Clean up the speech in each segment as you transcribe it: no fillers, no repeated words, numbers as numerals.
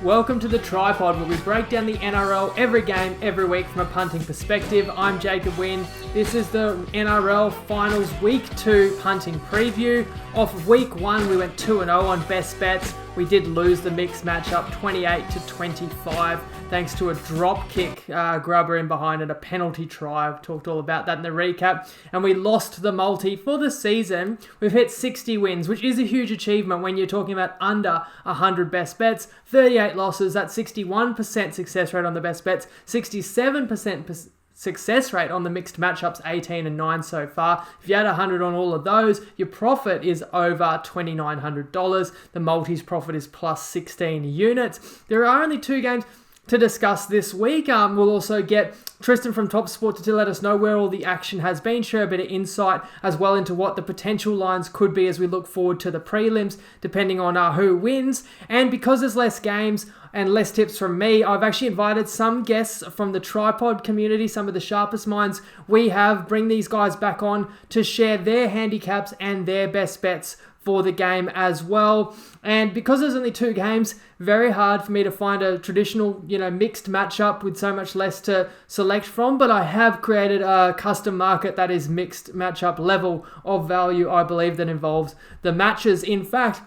Welcome to The Tripod, where we break down the NRL every game, every week from a punting perspective. I'm Jacob Wynn. This is the NRL Finals Week 2 punting preview. Off of Week 1, we went 2-0 on best bets. We did lose the mixed matchup 28-25 thanks to a drop kick grubber in behind and a penalty try. I've talked all about that in the recap. And we lost the multi for the season. We've hit 60 wins, which is a huge achievement when you're talking about under 100 best bets. 38 losses, that's 61% success rate on the best bets, 67% success rate on the mixed matchups, 18-9 so far. If you add 100 on all of those, your profit is over $2,900. The multis profit is plus 16 units. There are only 2 games to discuss this week. We'll also get Tristan from Top Sport to let us know where all the action has been, share a bit of insight as well into what the potential lines could be as we look forward to the prelims, depending on who wins. And because there's less games and less tips from me, I've actually invited some guests from the Tripod community, some of the sharpest minds we have. Bring these guys back on to share their handicaps and their best bets for the game as well. And because there's only 2 games, very hard for me to find a traditional, mixed matchup with so much less to select from, but I have created a custom market that is mixed matchup level of value, I believe, that involves the matches. In fact,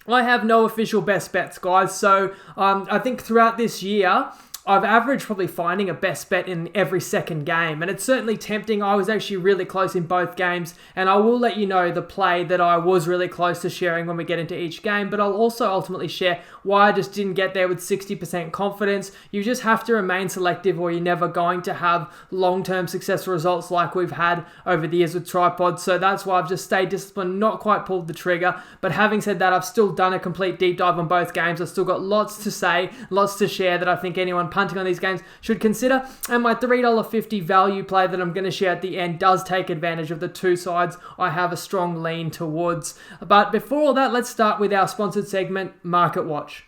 I have no official best bets, guys, so I think throughout this year, I've averaged probably finding a best bet in every second game, and it's certainly tempting. I was actually really close in both games, and I will let you know the play that I was really close to sharing when we get into each game, but I'll also ultimately share why I just didn't get there with 60% confidence. You just have to remain selective or you're never going to have long-term successful results like we've had over the years with Tripod, so that's why I've just stayed disciplined, not quite pulled the trigger. But having said that, I've still done a complete deep dive on both games. I've still got lots to say, lots to share that I think anyone punting on these games should consider, and my $3.50 value play that I'm going to share at the end does take advantage of the 2 sides I have a strong lean towards. But before all that, let's start with our sponsored segment, Market Watch.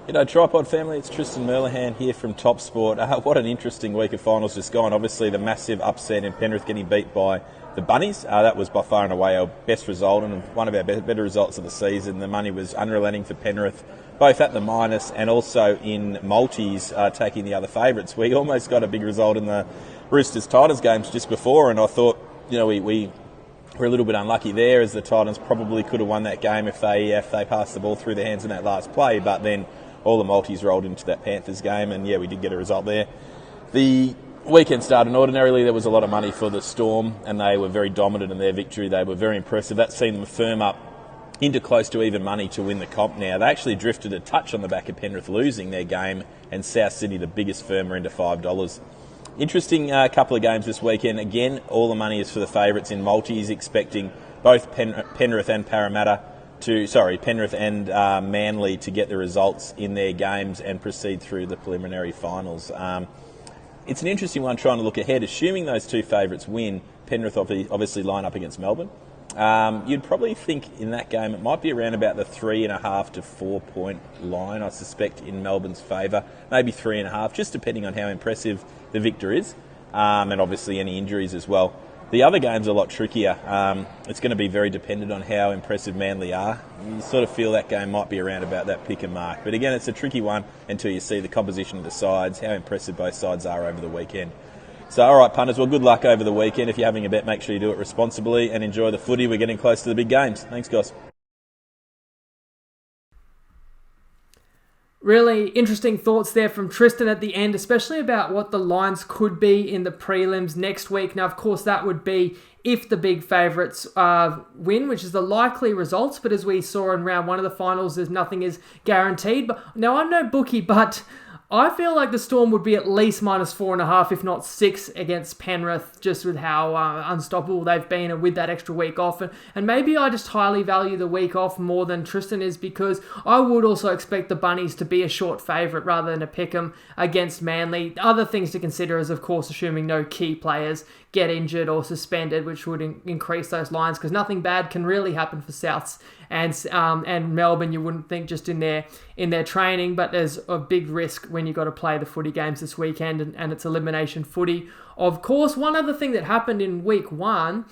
G'day Tripod family, it's Tristan Merlihan here from Top Sport. What an interesting week of finals just gone. Obviously the massive upset in Penrith getting beat by the Bunnies. That was by far and away our best result and one of our better results of the season. The money was unrelenting for Penrith, both at the minus and also in multis, taking the other favourites. We almost got a big result in the Roosters Titans games just before, and I thought, we were a little bit unlucky there, as the Titans probably could have won that game if they passed the ball through their hands in that last play, but then all the multis rolled into that Panthers game, and we did get a result there. The weekend started ordinarily. There was a lot of money for the Storm, and they were very dominant in their victory. They were very impressive. That's seen them firm up into close to even money to win the comp now. They actually drifted a touch on the back of Penrith losing their game, and South Sydney, the biggest firm, are into $5. Interesting couple of games this weekend. Again, all the money is for the favourites in multis, expecting both Penrith and Manly to get the results in their games and proceed through the preliminary finals. It's an interesting one trying to look ahead. Assuming those 2 favourites win, Penrith obviously line up against Melbourne. You'd probably think in that game it might be around about the 3.5 to 4 point line, I suspect, in Melbourne's favour. Maybe 3.5, just depending on how impressive the victor is, and obviously any injuries as well. The other game's a lot trickier. It's going to be very dependent on how impressive Manly are. You sort of feel that game might be around about that pick and mark. But again, it's a tricky one until you see the composition of the sides, how impressive both sides are over the weekend. So, all right, punters, well, good luck over the weekend. If you're having a bet, make sure you do it responsibly and enjoy the footy. We're getting close to the big games. Thanks, guys. Really interesting thoughts there from Tristan at the end, especially about what the lines could be in the prelims next week. Now, of course, that would be if the big favourites win, which is the likely results. But as we saw in round 1 of the finals, nothing is guaranteed. But now, I'm no bookie, but I feel like the Storm would be at least minus 4.5, if not 6, against Penrith, just with how unstoppable they've been and with that extra week off. And maybe I just highly value the week off more than Tristan is, because I would also expect the Bunnies to be a short favourite rather than a pick'em against Manly. Other things to consider is, of course, assuming no key players get injured or suspended, which would increase those lines, because nothing bad can really happen for Souths and Melbourne. You wouldn't think just in their training, but there's a big risk when you've got to play the footy games this weekend, and it's elimination footy. Of course, one other thing that happened in week 1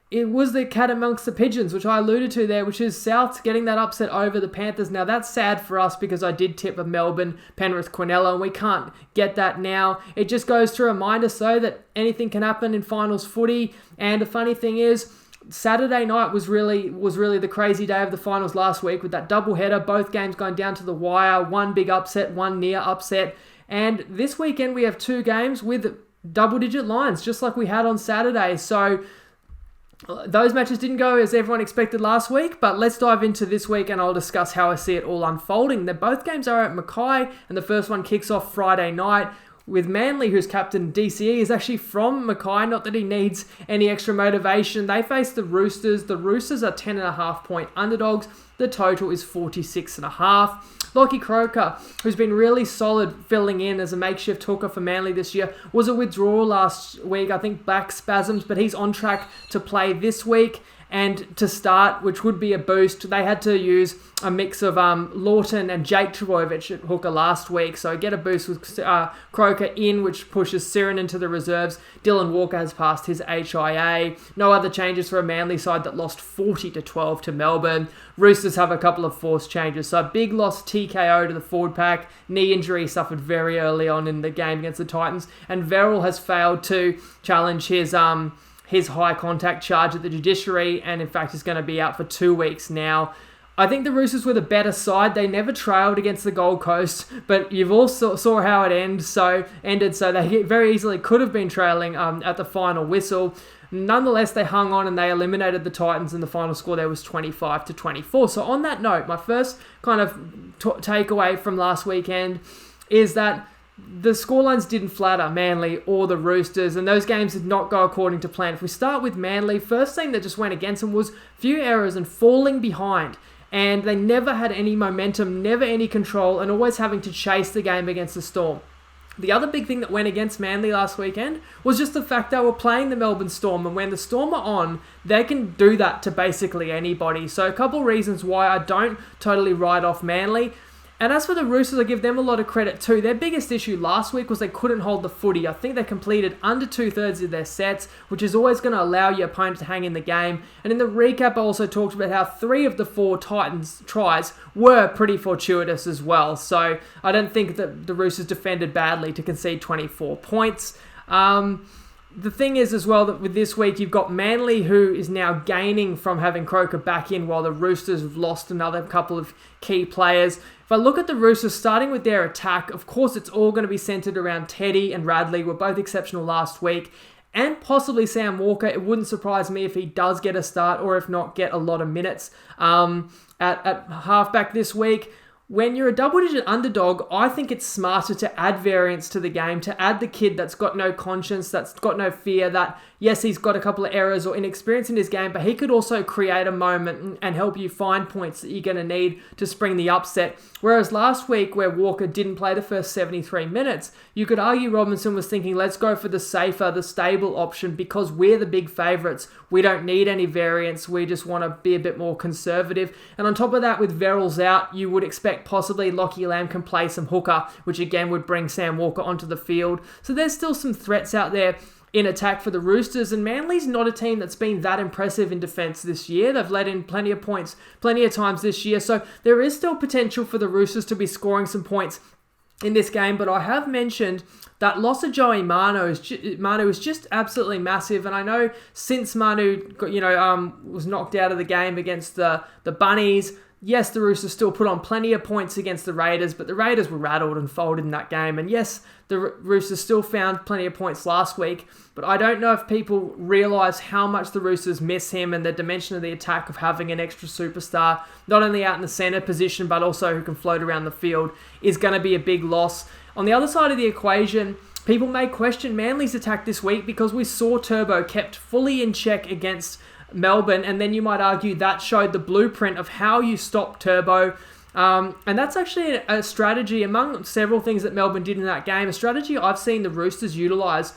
it was the cat amongst the pigeons, which I alluded to there, which is South getting that upset over the Panthers. Now, that's sad for us because I did tip a Melbourne, Penrith, Quinella, and we can't get that now. It just goes to remind us, though, that anything can happen in finals footy. And the funny thing is, Saturday night was really the crazy day of the finals last week with that doubleheader, both games going down to the wire, one big upset, one near upset. And this weekend we have 2 games with double-digit lines, just like we had on Saturday. So those matches didn't go as everyone expected last week, but let's dive into this week and I'll discuss how I see it all unfolding. Both games are at Mackay, and the first one kicks off Friday night with Manly, who's captain DCE, is actually from Mackay, not that he needs any extra motivation. They face the Roosters. The Roosters are 10.5 point underdogs. The total is 46.5. Lockie Croker, who's been really solid filling in as a makeshift hooker for Manly this year, was a withdrawal last week, I think back spasms, but he's on track to play this week and to start, which would be a boost. They had to use a mix of Lawton and Jake Trbojevic at hooker last week, so get a boost with Croker in, which pushes Siren into the reserves. Dylan Walker has passed his HIA. No other changes for a Manly side that lost 40-12 to Melbourne. Roosters have a couple of forced changes, so a big loss TKO to the forward pack. Knee injury suffered very early on in the game against the Titans, and Verrill has failed to challenge his high contact charge at the judiciary, and in fact is going to be out for 2 weeks now. I think the Roosters were the better side. They never trailed against the Gold Coast, but you've also saw how it ended. So they very easily could have been trailing at the final whistle. Nonetheless, they hung on and they eliminated the Titans, and the final score there was 25-24. So on that note, my first kind of takeaway from last weekend is that the scorelines didn't flatter Manly or the Roosters, and those games did not go according to plan. If we start with Manly, first thing that just went against them was few errors and falling behind. And they never had any momentum, never any control, and always having to chase the game against the Storm. The other big thing that went against Manly last weekend was just the fact they were playing the Melbourne Storm, and when the Storm are on, they can do that to basically anybody. So a couple of reasons why I don't totally write off Manly. And as for the Roosters, I give them a lot of credit too. Their biggest issue last week was they couldn't hold the footy. I think they completed under 2/3 of their sets, which is always going to allow your opponent to hang in the game. And in the recap, I also talked about how 3 of the 4 Titans tries were pretty fortuitous as well. So I don't think that the Roosters defended badly to concede 24 points. The thing is as well that with this week, you've got Manly, who is now gaining from having Croker back in, while the Roosters have lost another couple of key players. If I look at the Roosters, starting with their attack, of course it's all going to be centred around Teddy and Radley, who were both exceptional last week, and possibly Sam Walker. It wouldn't surprise me if he does get a start, or if not, get a lot of minutes at halfback this week. When you're a double-digit underdog, I think it's smarter to add variance to the game, to add the kid that's got no conscience, that's got no fear, that, yes, he's got a couple of errors or inexperience in his game, but he could also create a moment and help you find points that you're going to need to spring the upset. Whereas last week, where Walker didn't play the first 73 minutes, you could argue Robinson was thinking, let's go for the safer, the stable option, because we're the big favourites. We don't need any variance. We just want to be a bit more conservative. And on top of that, with Verrills out, you would expect possibly Lockie Lamb can play some hooker, which again would bring Sam Walker onto the field. So there's still some threats out there in attack for the Roosters, and Manly's not a team that's been that impressive in defence this year. They've let in plenty of points, plenty of times this year, so there is still potential for the Roosters to be scoring some points in this game, but I have mentioned that loss of Joey Manu is just absolutely massive, and I know since Manu was knocked out of the game against the Bunnies, yes, the Roosters still put on plenty of points against the Raiders, but the Raiders were rattled and folded in that game. And yes, the Roosters still found plenty of points last week, but I don't know if people realise how much the Roosters miss him, and the dimension of the attack of having an extra superstar, not only out in the centre position, but also who can float around the field, is going to be a big loss. On the other side of the equation, people may question Manly's attack this week because we saw Turbo kept fully in check against Melbourne, and then you might argue that showed the blueprint of how you stop Turbo. And that's actually a strategy among several things that Melbourne did in that game, a strategy I've seen the Roosters utilise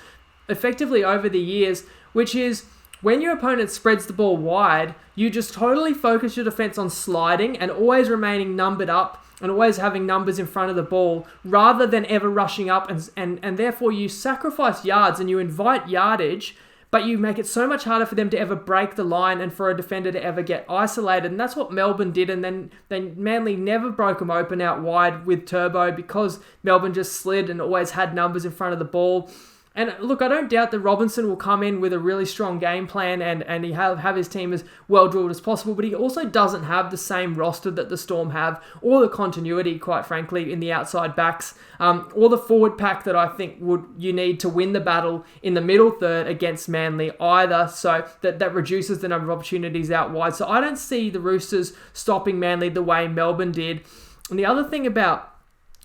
effectively over the years, which is when your opponent spreads the ball wide, you just totally focus your defence on sliding and always remaining numbered up and always having numbers in front of the ball rather than ever rushing up, and therefore you sacrifice yards and you invite yardage, but you make it so much harder for them to ever break the line and for a defender to ever get isolated. And that's what Melbourne did. And then Manly never broke them open out wide with Turbo because Melbourne just slid and always had numbers in front of the ball. And look, I don't doubt that Robinson will come in with a really strong game plan and he have his team as well drilled as possible, but he also doesn't have the same roster that the Storm have, or the continuity, quite frankly, in the outside backs, or the forward pack that I think you need to win the battle in the middle third against Manly either, so that reduces the number of opportunities out wide. So I don't see the Roosters stopping Manly the way Melbourne did. And the other thing about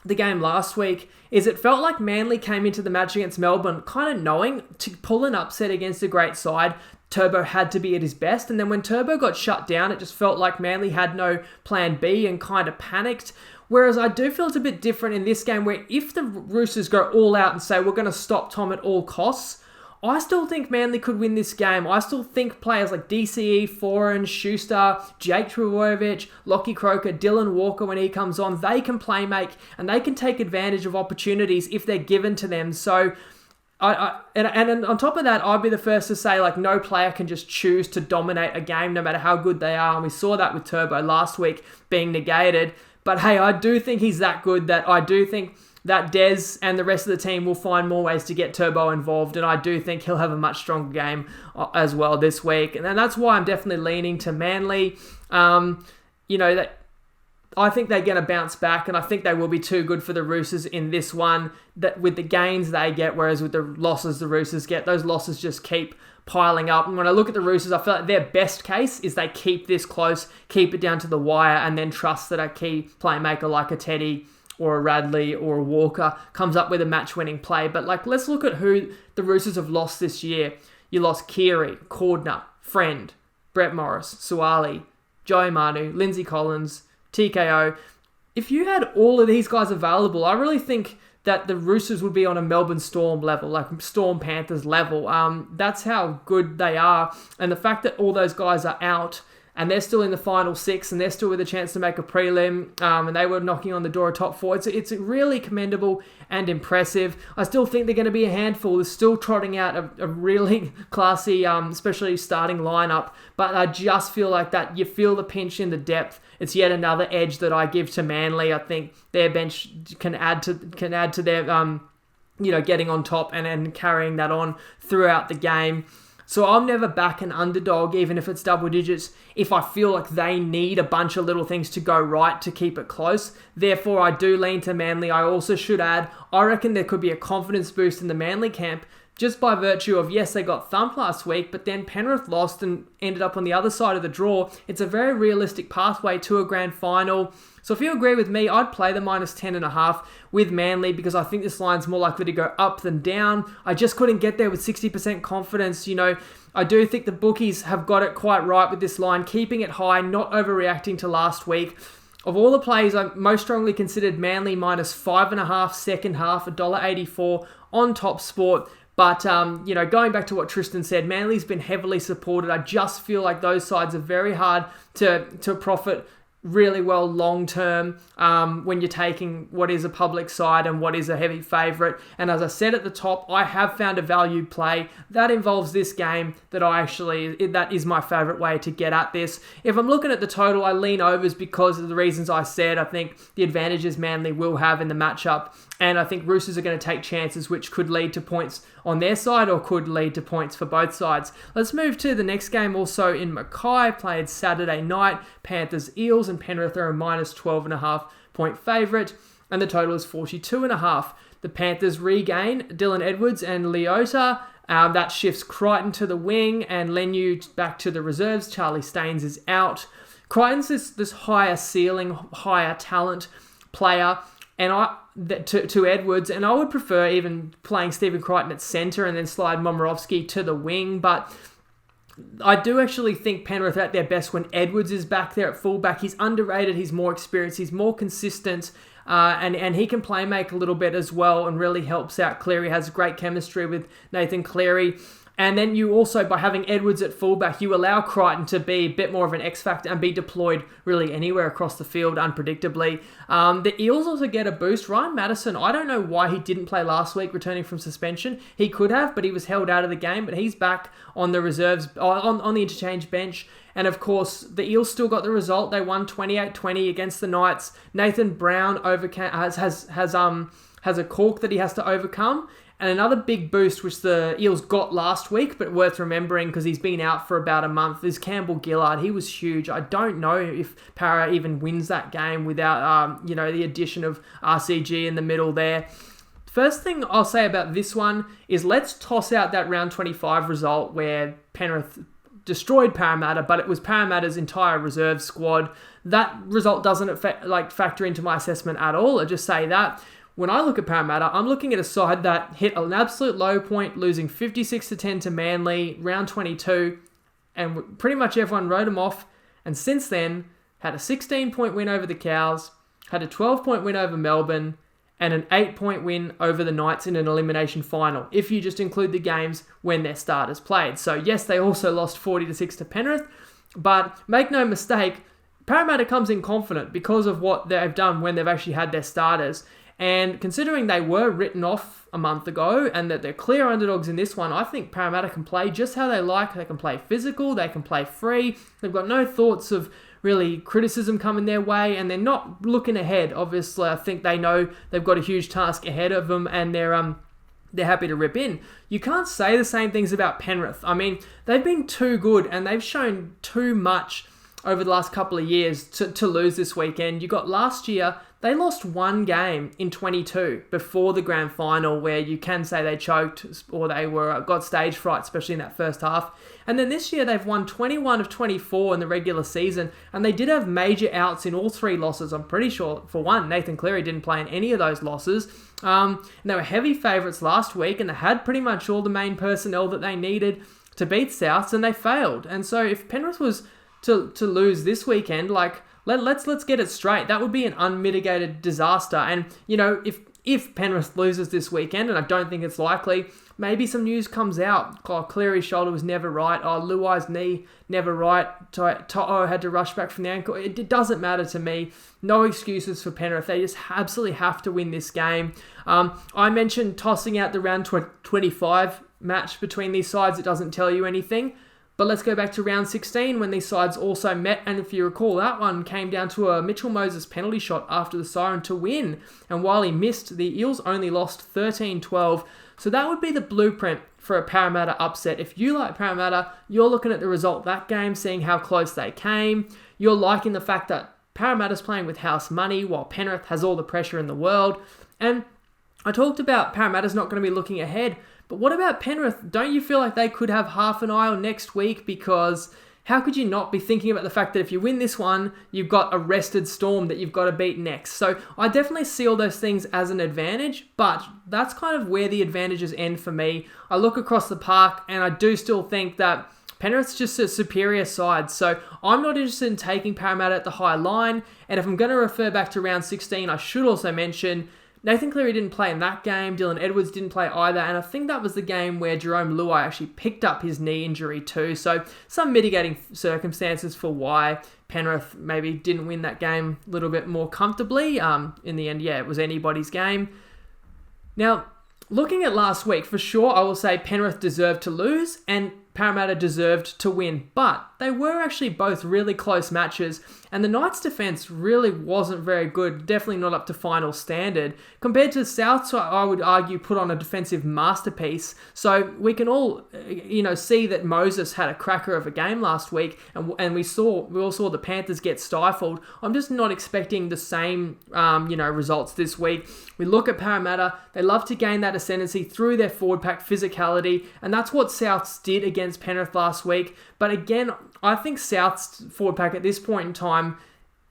the game last week is it felt like Manly came into the match against Melbourne kind of knowing to pull an upset against a great side, Turbo had to be at his best. And then when Turbo got shut down, it just felt like Manly had no plan B and kind of panicked. Whereas I do feel it's a bit different in this game where if the Roosters go all out and say, we're going to stop Tom at all costs, I still think Manly could win this game. I still think players like DCE, Foran, Schuster, Jake Trbojevic, Lockie Croker, Dylan Walker when he comes on, they can play make and they can take advantage of opportunities if they're given to them. So, and on top of that, I'd be the first to say like no player can just choose to dominate a game no matter how good they are. And we saw that with Turbo last week being negated. But hey, I do think he's that good that I do think that Des and the rest of the team will find more ways to get Turbo involved, and I do think he'll have a much stronger game as well this week. And that's why I'm definitely leaning to Manly. That I think they're going to bounce back, and I think they will be too good for the Roosters in this one, that with the gains they get, whereas with the losses the Roosters get, those losses just keep piling up. And when I look at the Roosters, I feel like their best case is they keep this close, keep it down to the wire, and then trust that a key playmaker like a Teddy or a Radley or a Walker comes up with a match-winning play. But let's look at who the Roosters have lost this year. You lost Keary, Cordner, Friend, Brett Morris, Suwali, Joey Manu, Lindsay Collins, TKO. If you had all of these guys available, I really think that the Roosters would be on a Melbourne Storm level, like Storm Panthers level. That's how good they are. And the fact that all those guys are out and they're still in the final six, and they're still with a chance to make a prelim, and they were knocking on the door of top four. It's really commendable and impressive. I still think they're going to be a handful. They're still trotting out a really classy, especially starting lineup, but I just feel like that you feel the pinch in the depth. It's yet another edge that I give to Manly. I think their bench can add to their, getting on top and carrying that on throughout the game. So I'll never back an underdog, even if it's double digits, if I feel like they need a bunch of little things to go right to keep it close. Therefore, I do lean to Manly. I also should add, I reckon there could be a confidence boost in the Manly camp just by virtue of, yes, they got thumped last week, but then Penrith lost and ended up on the other side of the draw. It's a very realistic pathway to a grand final. So if you agree with me, I'd play the -10.5 with Manly because I think this line's more likely to go up than down. I just couldn't get there with 60% confidence. I do think the bookies have got it quite right with this line, keeping it high, not overreacting to last week. Of all the plays, I most strongly considered Manly -5.5 second half, $1.84 on Top Sport. But, going back to what Tristan said, Manly's been heavily supported. I just feel like those sides are very hard to profit really well long term when you're taking what is a public side and what is a heavy favourite. And as I said at the top, I have found a value play that involves this game that is my favourite way to get at this. If I'm looking at the total, I lean overs because of the reasons I said. I think the advantages Manly will have in the matchup, and I think Roosters are going to take chances which could lead to points on their side or could lead to points for both sides. Let's move to the next game also in Mackay, played Saturday night. Panthers Eels, and Penrith are a -12.5 point favourite, and the total is 42.5. The Panthers regain Dylan Edwards and Leota. That shifts Crichton to the wing and Lenu back to the reserves. Charlie Staines is out. Crichton's this higher ceiling, higher talent player, and to Edwards, and I would prefer even playing Stephen Crichton at centre and then slide Momirovski to the wing, but I do actually think Penrith are at their best when Edwards is back there at fullback. He's underrated, he's more experienced, he's more consistent, and he can play make a little bit as well and really helps out Cleary. Has great chemistry with Nathan Cleary. And then you also, by having Edwards at fullback, you allow Crichton to be a bit more of an X factor and be deployed really anywhere across the field unpredictably. The Eels also get a boost. Ryan Maddison, I don't know why he didn't play last week returning from suspension. He could have, but he was held out of the game. But he's back on the reserves, on the interchange bench. And of course, the Eels still got the result. They won 28-20 against the Knights. Nathan Brown has a cork that he has to overcome. And another big boost, which the Eels got last week, but worth remembering because he's been out for about a month, is Campbell Gillard. He was huge. I don't know if Para even wins that game without, the addition of RCG in the middle there. First thing I'll say about this one is let's toss out that round 25 result where Penrith destroyed Parramatta, but it was Parramatta's entire reserve squad. That result doesn't factor into my assessment at all. I just say that. When I look at Parramatta, I'm looking at a side that hit an absolute low point, losing 56-10 to Manly, round 22, and pretty much everyone wrote them off. And since then, had a 16-point win over the Cows, had a 12-point win over Melbourne, and an 8-point win over the Knights in an elimination final, if you just include the games when their starters played. So yes, they also lost 40-6 to Penrith, but make no mistake, Parramatta comes in confident because of what they've done when they've actually had their starters. And considering they were written off a month ago and that they're clear underdogs in this one, I think Parramatta can play just how they like. They can play physical, they can play free. They've got no thoughts of really criticism coming their way, and they're not looking ahead. Obviously, I think they know they've got a huge task ahead of them, and they're happy to rip in. You can't say the same things about Penrith. I mean, they've been too good and they've shown too much over the last couple of years to lose this weekend. You got last year, they lost one game in 22 before the grand final where you can say they choked or they got stage fright, especially in that first half. And then this year they've won 21 of 24 in the regular season, and they did have major outs in all three losses. I'm pretty sure, for one, Nathan Cleary didn't play in any of those losses. And they were heavy favourites last week, and they had pretty much all the main personnel that they needed to beat Souths, and they failed. And so if Penrith was to lose this weekend, let's get it straight. That would be an unmitigated disaster. And, if Penrith loses this weekend, and I don't think it's likely, maybe some news comes out. Cleary's shoulder was never right. Luai's knee, never right. To'o had to rush back from the ankle. It doesn't matter to me. No excuses for Penrith. They just absolutely have to win this game. I mentioned tossing out the round 25 match between these sides. It doesn't tell you anything. But let's go back to round 16 when these sides also met. And if you recall, that one came down to a Mitchell Moses penalty shot after the siren to win. And while he missed, the Eels only lost 13-12. So that would be the blueprint for a Parramatta upset. If you like Parramatta, you're looking at the result of that game, seeing how close they came. You're liking the fact that Parramatta's playing with house money while Penrith has all the pressure in the world. And I talked about Parramatta's not going to be looking ahead. But what about Penrith? Don't you feel like they could have half an eye on next week? Because how could you not be thinking about the fact that if you win this one, you've got a rested Storm that you've got to beat next? So I definitely see all those things as an advantage, but that's kind of where the advantages end for me. I look across the park and I do still think that Penrith's just a superior side. So I'm not interested in taking Parramatta at the high line. And if I'm going to refer back to round 16, I should also mention Nathan Cleary didn't play in that game. Dylan Edwards didn't play either. And I think that was the game where Jerome Luai actually picked up his knee injury too. So some mitigating circumstances for why Penrith maybe didn't win that game a little bit more comfortably. In the end, it was anybody's game. Now, looking at last week, for sure, I will say Penrith deserved to lose and Parramatta deserved to win, but they were actually both really close matches, and the Knights' defence really wasn't very good, definitely not up to final standard. Compared to the Souths, I would argue, put on a defensive masterpiece, so we can all, see that Moses had a cracker of a game last week, and we all saw the Panthers get stifled. I'm just not expecting the same, results this week. We look at Parramatta, they love to gain that ascendancy through their forward pack physicality, and that's what Souths did against Penrith last week. But again, I think South's forward pack at this point in time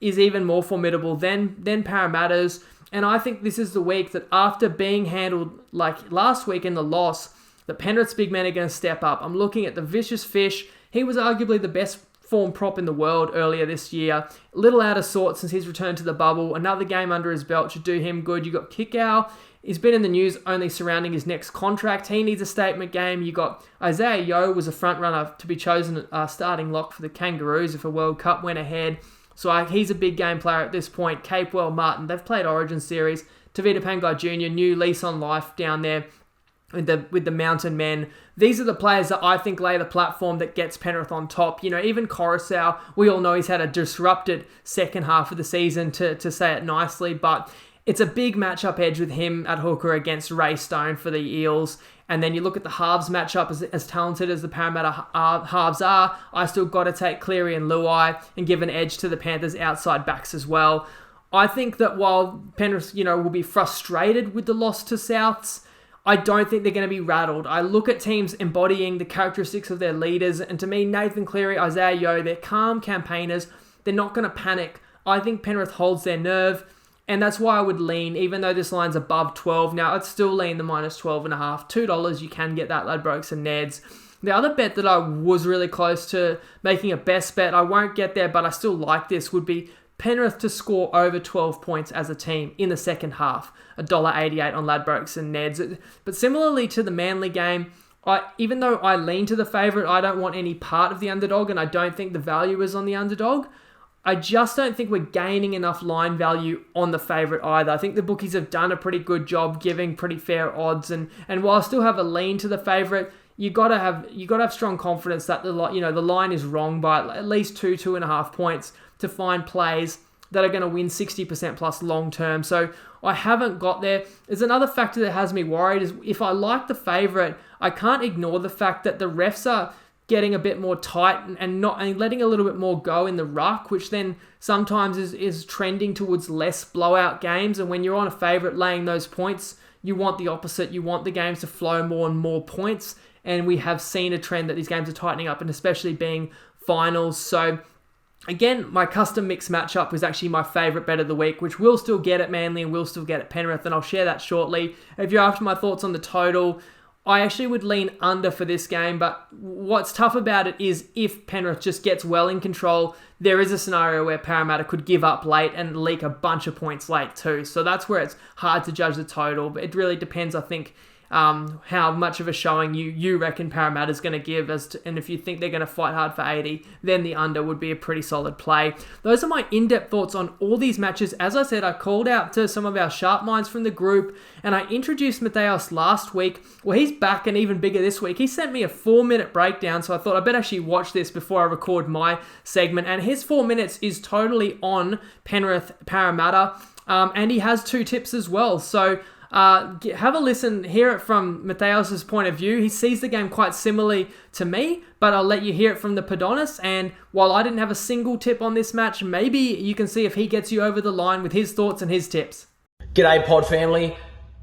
is even more formidable than Parramatta's. And I think this is the week that after being handled like last week in the loss, the Penrith's big men are going to step up. I'm looking at the Vicious Fish. He was arguably the best form prop in the world earlier this year. A little out of sorts since he's returned to the bubble. Another game under his belt should do him good. You got Kikau he's been in the news only surrounding his next contract. He needs a statement game. You got Isaiah Yeo was a front runner to be chosen starting lock for the Kangaroos if a World Cup went ahead. So he's a big game player at this point. Capewell, Martin, they've played Origin Series. Tavita Pangai Jr., new lease on life down there with the Mountain Men. These are the players that I think lay the platform that gets Penrith on top. Even Coruscant, we all know he's had a disrupted second half of the season, to say it nicely, but it's a big matchup edge with him at hooker against Ray Stone for the Eels. And then you look at the halves matchup, as talented as the Parramatta halves are, I still got to take Cleary and Luai and give an edge to the Panthers outside backs as well. I think that while Penrith, will be frustrated with the loss to Souths, I don't think they're going to be rattled. I look at teams embodying the characteristics of their leaders, and to me, Nathan Cleary, Isaiah Yeo, they're calm campaigners. They're not going to panic. I think Penrith holds their nerve, and that's why I would lean, even though this line's above 12. Now, I'd still lean the minus 12.5. $2, you can get that, Ladbrokes and Neds. The other bet that I was really close to making a best bet, I won't get there, but I still like this, would be Penrith to score over 12 points as a team in the second half. $1.88 on Ladbrokes and Neds. But similarly to the Manly game, even though I lean to the favourite, I don't want any part of the underdog, and I don't think the value is on the underdog. I just don't think we're gaining enough line value on the favourite either. I think the bookies have done a pretty good job giving pretty fair odds, and while I still have a lean to the favourite, you gotta have strong confidence that the line is wrong by at least 2.5 points to find plays that are going to win 60% plus long term. So I haven't got there. There's another factor that has me worried is if I like the favourite, I can't ignore the fact that the refs are getting a bit more tight and letting a little bit more go in the ruck, which then sometimes is trending towards less blowout games. And when you're on a favourite laying those points, you want the opposite. You want the games to flow more and more points. And we have seen a trend that these games are tightening up, and especially being finals. So again, my custom mix matchup was actually my favourite bet of the week, which we'll still get at Manly and we'll still get at Penrith, and I'll share that shortly. If you're after my thoughts on the total, I actually would lean under for this game, but what's tough about it is if Penrith just gets well in control, there is a scenario where Parramatta could give up late and leak a bunch of points late too. So that's where it's hard to judge the total, but it really depends, I think, how much of a showing you reckon Parramatta's going to give, and if you think they're going to fight hard for 80, then the under would be a pretty solid play. Those are my in-depth thoughts on all these matches. As I said, I called out to some of our sharp minds from the group, and I introduced Mateos last week. Well, he's back and even bigger this week. He sent me a 4-minute breakdown, so I thought I better actually watch this before I record my segment, and his 4 minutes is totally on Penrith Parramatta, and he has 2 tips as well. So have a listen, hear it from Mateos' point of view. He sees the game quite similarly to me, but I'll let you hear it from the Padonis. And while I didn't have a single tip on this match, maybe you can see if he gets you over the line with his thoughts and his tips. G'day pod family,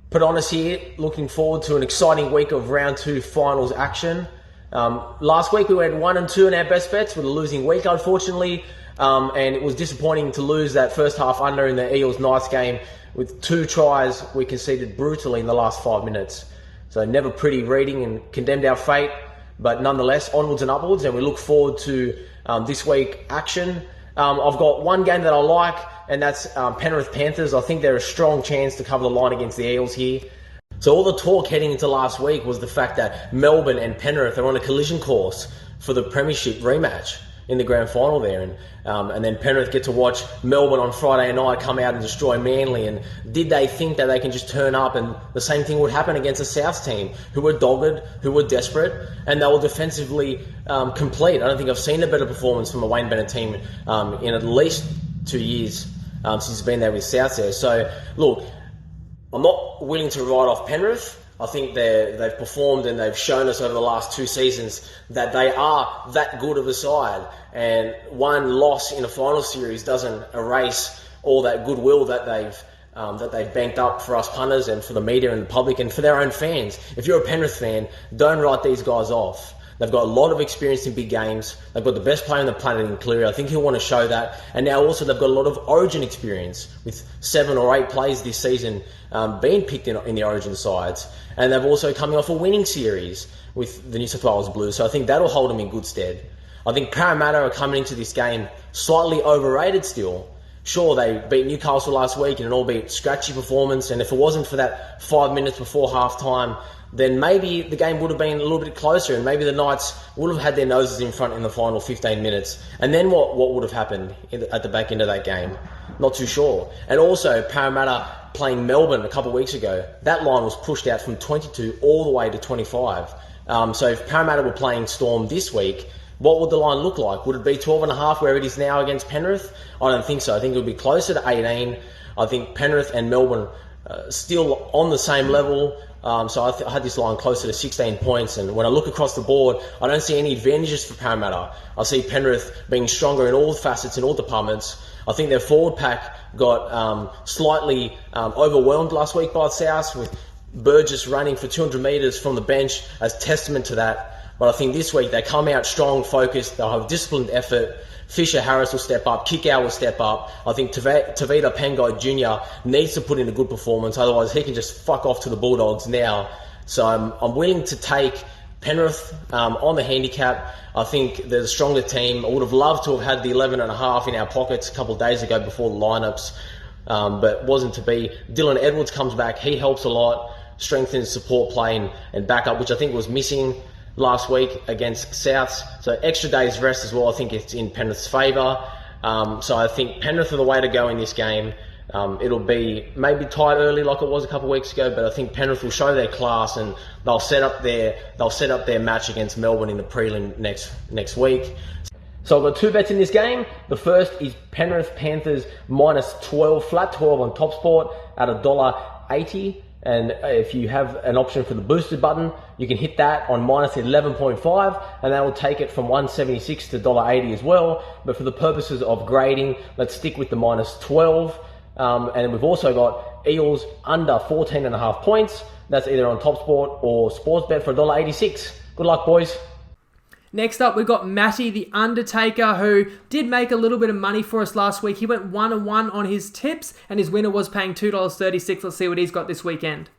Padonis here, looking forward to an exciting week of round 2 finals action. Last week we went 1 and 2 in our best bets with a losing week, unfortunately, and it was disappointing to lose that first half under in the Eels Knights game. With 2 tries we conceded brutally in the last 5 minutes. So never pretty reading and condemned our fate, but nonetheless onwards and upwards, and we look forward to this week action. I've got one game that I like, and that's Penrith Panthers. I think they're a strong chance to cover the line against the Eels here. So all the talk heading into last week was the fact that Melbourne and Penrith are on a collision course for the premiership rematch in the grand final there, and then Penrith get to watch Melbourne on Friday night come out and destroy Manly. And did they think that they can just turn up and the same thing would happen against a Souths team who were dogged, who were desperate, and they were defensively complete? I don't think I've seen a better performance from a Wayne Bennett team in at least 2 years since he's been there with Souths there. So look, I'm not willing to write off Penrith. I think they've performed and they've shown us over the last 2 seasons that they are that good of a side. And one loss in a final series doesn't erase all that goodwill that they've banked up for us punters and for the media and the public and for their own fans. If you're a Penrith fan, don't write these guys off. They've got a lot of experience in big games. They've got the best player on the planet in Cleary. I think he'll want to show that. And now also they've got a lot of Origin experience with 7 or 8 players this season being picked in the Origin sides. And they've also coming off a winning series with the New South Wales Blues. So I think that'll hold them in good stead. I think Parramatta are coming into this game slightly overrated still. Sure, they beat Newcastle last week in an albeit scratchy performance, and if it wasn't for that 5 minutes before half-time, then maybe the game would have been a little bit closer, and maybe the Knights would have had their noses in front in the final 15 minutes. And then what would have happened at the back end of that game? Not too sure. And also, Parramatta playing Melbourne a couple of weeks ago, that line was pushed out from 22 all the way to 25. So if Parramatta were playing Storm this week, what would the line look like? Would it be 12.5 where it is now against Penrith? I don't think so. I think it would be closer to 18. I think Penrith and Melbourne still on the same level. So I had this line closer to 16 points. And when I look across the board, I don't see any advantages for Parramatta. I see Penrith being stronger in all facets, in all departments. I think their forward pack got slightly overwhelmed last week by South, with Burgess running for 200 metres from the bench as testament to that. But I think this week they come out strong, focused, they'll have disciplined effort. Fisher Harris will step up, Kickout will step up. I think Tavita Pangai Jr. needs to put in a good performance, otherwise he can just fuck off to the Bulldogs now. So I'm willing to take Penrith on the handicap. I think they're the stronger team. I would have loved to have had the 11.5 in our pockets a couple of days ago before the lineups, but wasn't to be. Dylan Edwards comes back, he helps a lot, strengthens support play and backup, which I think was missing last week against Souths. So extra day's rest as well, I think it's in Penrith's favour. So I think Penrith are the way to go in this game. It'll be maybe tight early like it was a couple of weeks ago, but I think Penrith will show their class and they'll set up their match against Melbourne in the prelim next week. So I've got two bets in this game. The first is Penrith Panthers minus 12, flat 12 on TopSport at $1.80. And if you have an option for the boosted button, you can hit that on minus 11.5, and that will take it from $1.76 to $1.80 as well. But for the purposes of grading, let's stick with the minus 12. And we've also got Eels under 14.5 points. That's either on TopSport or Sportsbet for $1.86. Good luck, boys. Next up, we've got Matty the Undertaker, who did make a little bit of money for us last week. He went 1-1 on his tips, and his winner was paying $2.36. Let's see what he's got this weekend.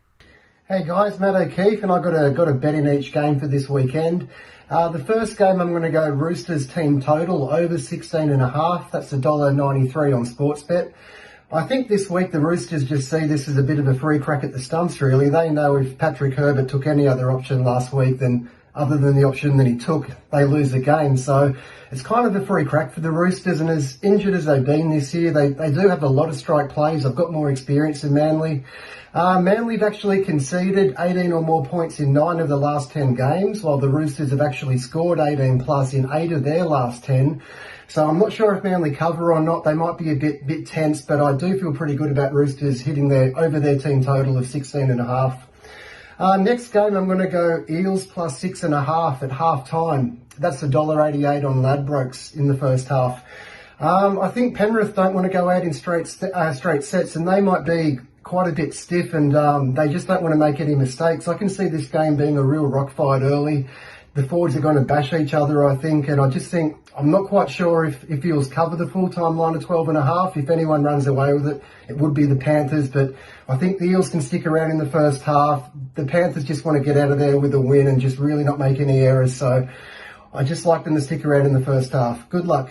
Hey guys, Matt O'Keefe, and I got a bet in each game for this weekend. The first game I'm going to go Roosters team total over 16.5. That's $1.93 on Sportsbet. I think this week the Roosters just see this as a bit of a free crack at the stumps, really. They know if Patrick Herbert took any other option last week, then other than the option that he took, they lose the game. So it's kind of a free crack for the Roosters, and as injured as they've been this year, they do have a lot of strike plays. I've got more experience than Manly. Manly've actually conceded 18 or more points in 9 of the last 10 games, while the Roosters have actually scored 18 plus in 8 of their last 10. So I'm not sure if Manly cover or not. They might be a bit tense, but I do feel pretty good about Roosters hitting over their team total of 16.5. Next game, I'm going to go Eels plus 6.5 at half time. That's $1.88 on Ladbrokes in the first half. I think Penrith don't want to go out in straight sets, and they might be quite a bit stiff, and they just don't want to make any mistakes. I can see this game being a real rock fight early. The forwards are going to bash each other, I think, and I just think, I'm not quite sure if Eels cover the full-time line of 12.5. If anyone runs away with it, it would be the Panthers, but I think the Eels can stick around in the first half. The Panthers just want to get out of there with a win and just really not make any errors, so I just like them to stick around in the first half. Good luck.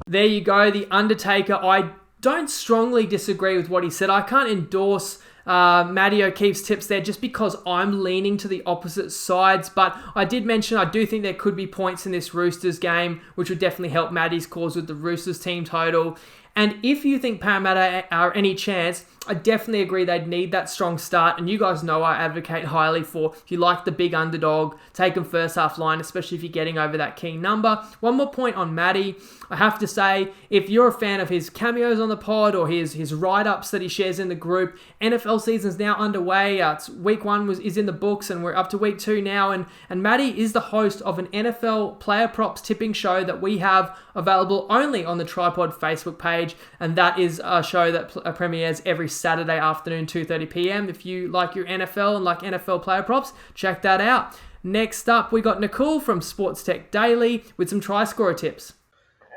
There you go, The Undertaker. I don't strongly disagree with what he said. I can't endorse Matty O'Keefe's tips there just because I'm leaning to the opposite sides, but I did mention I do think there could be points in this Roosters game, which would definitely help Matty's cause with the Roosters team total. And if you think Parramatta are any chance, I definitely agree they'd need that strong start. And you guys know I advocate highly for, if you like the big underdog, take them first half line, especially if you're getting over that key number. One more point on Matty. I have to say, if you're a fan of his cameos on the pod or his write-ups that he shares in the group, NFL season's now underway. Week 1 is in the books and we're up to week 2 now. And Matty is the host of an NFL player props tipping show that we have available only on the Tripod Facebook page. And that is a show that premieres every Saturday afternoon, 2:30 p.m. If you like your NFL and like NFL player props, check that out. Next up, we got Nicole from Sports Tech Daily with some try scorer tips.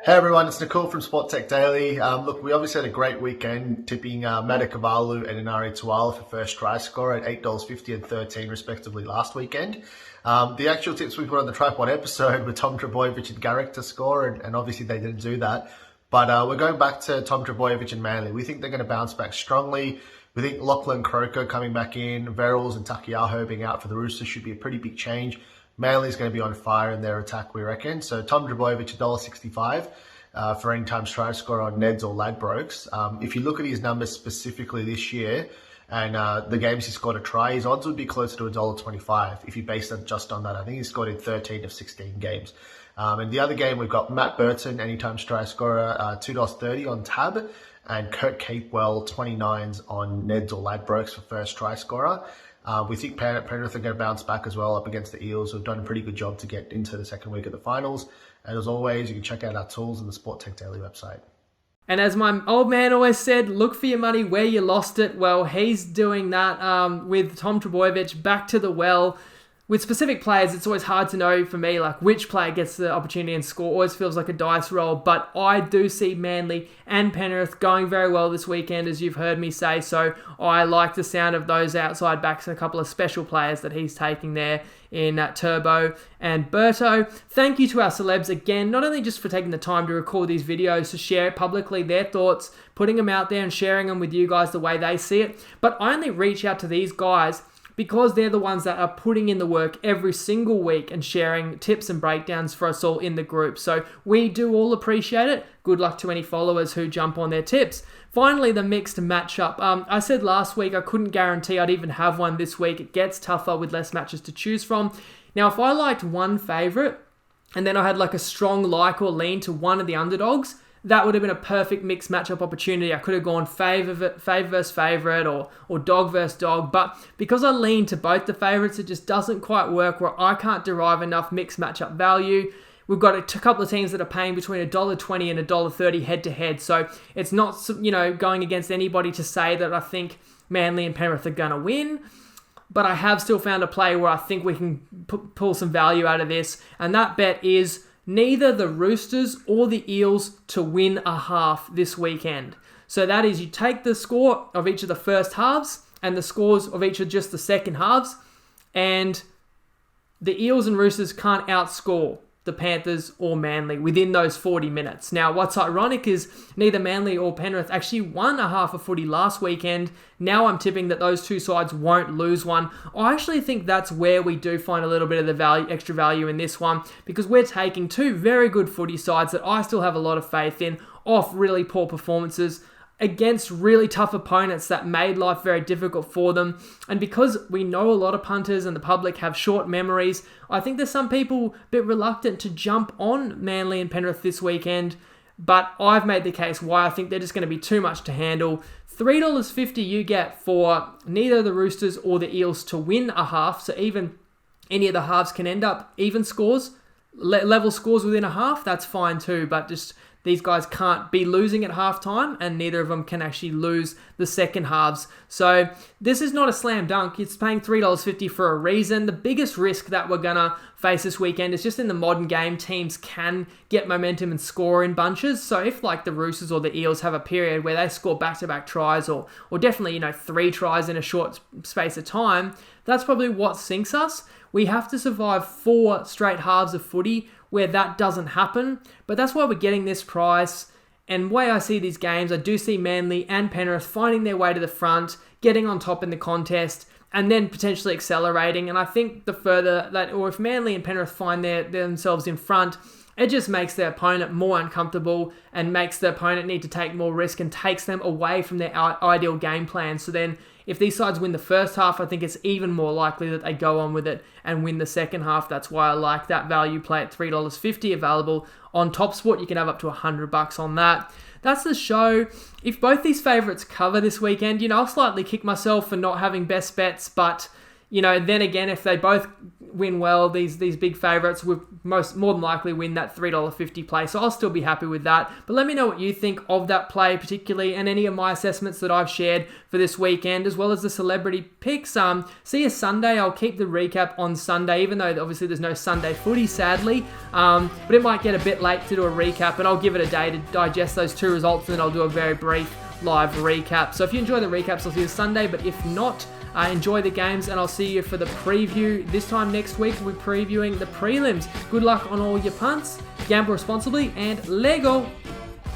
Hey everyone, it's Nicole from Sport Tech Daily. Look, we obviously had a great weekend tipping Mata Kavalu and Inari Tuala for first try scorer at $8.50 and $13 respectively last weekend. The actual tips we put on the Tripod episode were Tom Trebojevic and Garrick to score, and obviously they didn't do that. But we're going back to Tom Trbojevic and Manly. We think they're going to bounce back strongly. We think Lachlan Croker coming back in, Verrills and Takiaho being out for the Roosters should be a pretty big change. Manly's going to be on fire in their attack, we reckon. So Tom Trbojevic, $1.65 for any times try score on Neds or Ladbrokes. If you look at his numbers specifically this year and the games he scored a try, his odds would be closer to $1.25 if you base that just on that. I think he scored in 13 of 16 games. And the other game, we've got Matt Burton, anytime try scorer, $2.30 on Tab, and Kurt Capewell, 29s on Neds or Ladbrokes for first try scorer. We think Penrith are going to bounce back as well up against the Eels, who've done a pretty good job to get into the second week of the finals. And as always, you can check out our tools on the Sport Tech Daily website. And as my old man always said, look for your money where you lost it. Well, he's doing that with Tom Trbojevic back to the well. With specific players, it's always hard to know for me, like which player gets the opportunity and score. Always feels like a dice roll, but I do see Manly and Penrith going very well this weekend, as you've heard me say. So I like the sound of those outside backs and a couple of special players that he's taking there in Turbo and Berto. Thank you to our celebs again, not only just for taking the time to record these videos, to share publicly their thoughts, putting them out there and sharing them with you guys the way they see it, but I only reach out to these guys because they're the ones that are putting in the work every single week and sharing tips and breakdowns for us all in the group. So we do all appreciate it. Good luck to any followers who jump on their tips. Finally, the mixed matchup. I said last week I couldn't guarantee I'd even have one this week. It gets tougher with less matches to choose from. Now, if I liked one favourite and then I had like a strong like or lean to one of the underdogs, that would have been a perfect mixed matchup opportunity. I could have gone favour versus favourite or dog versus dog. But because I lean to both the favourites, it just doesn't quite work where I can't derive enough mixed matchup value. We've got a couple of teams that are paying between $1.20 and $1.30 head to head. So it's not, going against anybody to say that I think Manly and Penrith are going to win. But I have still found a play where I think we can pull some value out of this. And that bet is neither the Roosters or the Eels to win a half this weekend. So that is, you take the score of each of the first halves and the scores of each of just the second halves, and the Eels and Roosters can't outscore the Panthers or Manly within those 40 minutes. Now, what's ironic is neither Manly or Penrith actually won a half a footy last weekend. Now I'm tipping that those two sides won't lose one. I actually think that's where we do find a little bit of the extra value in this one, because we're taking two very good footy sides that I still have a lot of faith in off really poor performances against really tough opponents that made life very difficult for them. And because we know a lot of punters and the public have short memories, I think there's some people a bit reluctant to jump on Manly and Penrith this weekend. But I've made the case why I think they're just going to be too much to handle. $3.50 you get for neither the Roosters or the Eels to win a half. So even any of the halves can end up even scores, level scores within a half. That's fine too, but just these guys can't be losing at halftime, and neither of them can actually lose the second halves. So this is not a slam dunk. It's paying $3.50 for a reason. The biggest risk that we're going to face this weekend is just in the modern game, teams can get momentum and score in bunches. So if like the Roosters or the Eels have a period where they score back-to-back tries or definitely, 3 tries in a short space of time, that's probably what sinks us. We have to survive 4 straight halves of footy where that doesn't happen. But that's why we're getting this price. And the way I see these games, I do see Manly and Penrith finding their way to the front, getting on top in the contest, and then potentially accelerating. And I think the further that, or if Manly and Penrith find themselves in front, it just makes their opponent more uncomfortable and makes the opponent need to take more risk and takes them away from their ideal game plan. So then if these sides win the first half, I think it's even more likely that they go on with it and win the second half. That's why I like that value play at $3.50 available on TopSport. You can have up to $100 on that. That's the show. If both these favourites cover this weekend, I'll slightly kick myself for not having best bets, but then again, if they both win well, these big favourites will more than likely win that $3.50 play. So I'll still be happy with that. But let me know what you think of that play particularly, and any of my assessments that I've shared for this weekend, as well as the celebrity picks. See you Sunday. I'll keep the recap on Sunday, even though obviously there's no Sunday footy, sadly. But it might get a bit late to do a recap, and I'll give it a day to digest those 2 results, and then I'll do a very brief live recap. So if you enjoy the recaps, I'll see you Sunday. But if not, enjoy the games, and I'll see you for the preview. This time next week, we'll be previewing the prelims. Good luck on all your punts. Gamble responsibly, and Lego.